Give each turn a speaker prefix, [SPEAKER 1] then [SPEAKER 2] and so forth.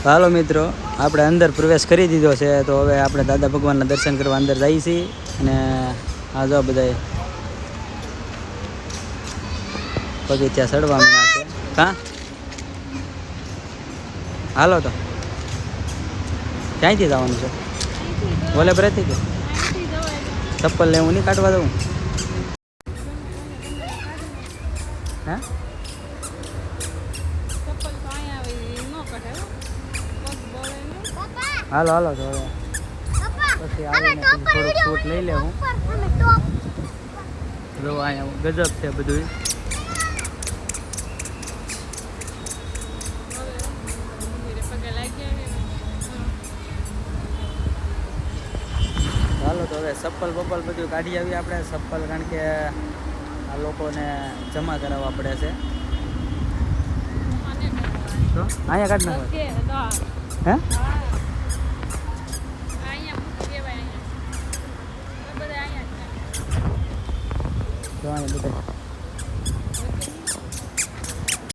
[SPEAKER 1] હાલો મિત્રો, આપણે અંદર પ્રવેશ કરી દીધો છે. તો હવે આપણે દાદા ભગવાનના દર્શન કરવા અંદર જઈએ છીએ. અને આ જો બધા પગથિયા ચડવા માંડ્યા છે. હા હાલો તો ક્યાંયથી જવાનું છે? બોલે ભરેથી કે ચપ્પલ ને હું નહીં કાઢવા દઉં. હા હાલો હાલો તો હવે પછી આવીને થોડુંક શૂટ લઈ લે. હું જો અહીંયા ગજબ છે બધું. ચાલો તો હવે ચપ્પલ બપ્પલ બધું કાઢી આવીએ આપણે. ચપ્પલ કારણ કે આ લોકોને જમા કરાવવા પડે છે. તો અહીંયા કાઢ નાખો. હે તો અહીંયા બધા